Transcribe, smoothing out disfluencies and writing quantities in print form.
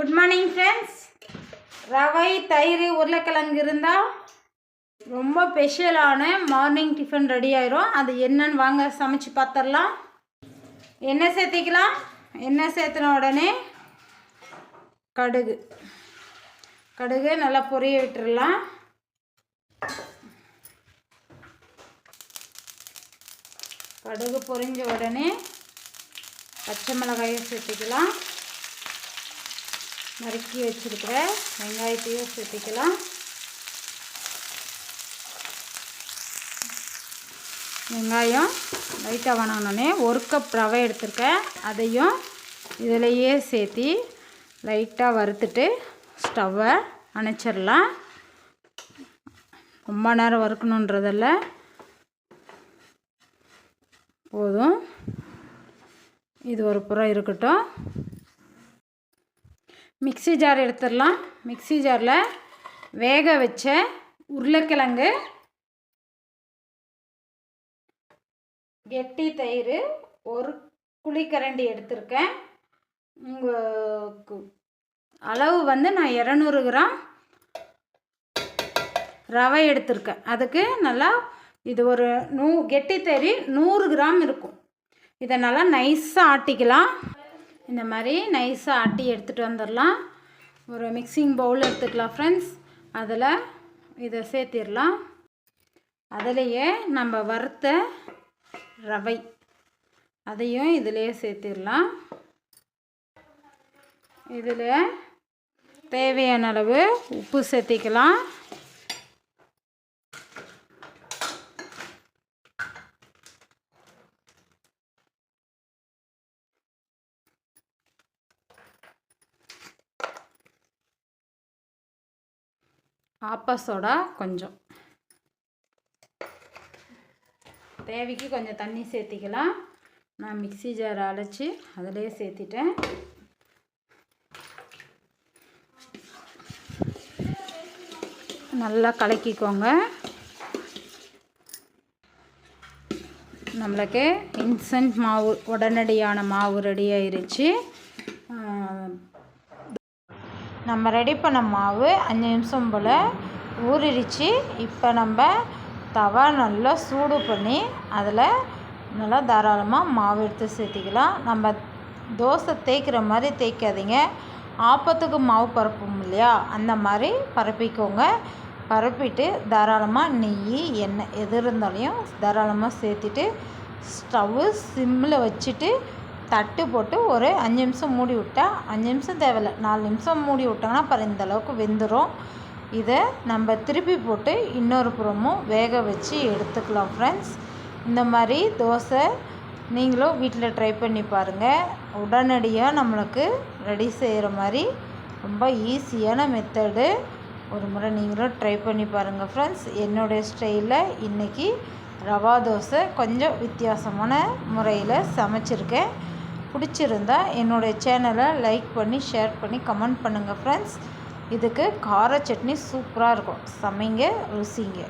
Good morning friends. ரவை தயிர் உருளைக்கிழங்கு இருந்தால் ரொம்ப ஸ்பெஷலான மார்னிங் டிஃபன் ரெடி ஆயிரும். அது என்னன்னு வாங்க சமைச்சு பார்த்துடலாம். எண்ணெய் சேர்த்திக்கலாம். எண்ணெய் சேர்த்துன உடனே கடுகு நல்லா பொரிய விட்டுடலாம். கடுகு பொரிஞ்ச உடனே பச்சை மிளகாயை சேர்த்திக்கலாம். நறுக்கி வச்சுருக்கிற வெங்காயத்தையும் சேர்த்திக்கலாம். வெங்காயம் லைட்டாக வணங்கினோடனே 1 கப் ரவை எடுத்துருக்கேன். அதையும் இதிலையே சேர்த்தி லைட்டாக வறுத்துட்டு ஸ்டவ்வை அணைச்சிடலாம். ரொம்ப நேரம் வறுக்கணுன்றதில்ல, போதும். இது ஒரு புறம் இருக்கட்டும். மிக்ஸி ஜார் எடுத்துடலாம். மிக்ஸி ஜாரில் வேக வச்ச உருளைக்கிழங்கு, கெட்டி தயிர் 1 குழிக்கரண்டி எடுத்திருக்கேன். உங்களுக்கு அளவு வந்து நான் 200 கிராம் ரவை எடுத்திருக்கேன். அதுக்கு நல்லா இது ஒரு கெட்டி தயிர் 100 கிராம் இருக்கும். இதை நல்லா நைஸாக ஆட்டிக்கலாம். இந்த மாதிரி நைஸாக ஆட்டி எடுத்துகிட்டு வந்துடலாம். ஒரு மிக்சிங் பவுல் எடுத்துக்கலாம் ஃப்ரெண்ட்ஸ். அதில் இதை சேர்த்திடலாம். அதிலையே நம்ம வறுத்த ரவை அதையும் இதிலையே சேர்த்திடலாம். இதில் தேவையான அளவு உப்பு சேர்த்திக்கலாம். ஆப்ப சோடா கொஞ்சம், தேவைக்கு கொஞ்சம் தண்ணி சேர்த்திக்கலாம். நான் மிக்ஸி ஜாரை அழைச்சி அதிலே சேர்த்திட்டேன். நல்லா கலக்கிக்கோங்க. நம்மளுக்கு இன்ஸ்டன்ட் மாவு, உடனடியான மாவு ரெடி ஆயிருச்சு. நம்ம ரெடி பண்ண மாவு 5 நிமிஷம் போல் ஊறிடுச்சு. இப்போ நம்ம தவா நல்லா சூடு பண்ணி அதில் நல்லா தாராளமாக மாவு எடுத்து சேர்த்திக்கலாம். நம்ம தோசை தேய்க்கிற மாதிரி தேய்க்காதீங்க. ஆப்பத்துக்கு மாவு பரப்பும் இல்லையா, அந்த மாதிரி பரப்பிக்கோங்க. பரப்பிட்டு தாராளமாக நெய், எண்ணெய் எது இருந்தாலையும் தாராளமாக சேர்த்துட்டு ஸ்டவ்வு சிம்மில் வச்சுட்டு தட்டு போட்டு ஒரு 5 நிமிஷம் மூடி விட்டால், 5 நிமிஷம் தேவையில்லை, 4 நிமிஷம் மூடி விட்டாங்கன்னா பாரு இந்த அளவுக்கு வெந்துடும். இதை நம்ம திருப்பி போட்டு இன்னொரு புறமும் வேக வச்சு எடுத்துக்கலாம் ஃப்ரெண்ட்ஸ். இந்த மாதிரி தோசை நீங்களும் வீட்டில் ட்ரை பண்ணி பாருங்கள். உடனடியாக நம்மளுக்கு ரெடி செய்கிற மாதிரி ரொம்ப ஈஸியான மெத்தடு. ஒரு முறை நீங்களும் ட்ரை பண்ணி பாருங்கள் ஃப்ரெண்ட்ஸ். என்னுடைய ஸ்டைலில் இன்றைக்கி ரவா தோசை கொஞ்சம் வித்தியாசமான முறையில் சமைச்சிருக்கேன். பிடிச்சிருந்தா என்னுடைய சேனலை லைக் பண்ணி ஷேர் பண்ணி கமெண்ட் பண்ணுங்கள் ஃப்ரெண்ட்ஸ். இதுக்கு கார சட்னி சூப்பராக இருக்கும். சமைங்க, ருசிங்க.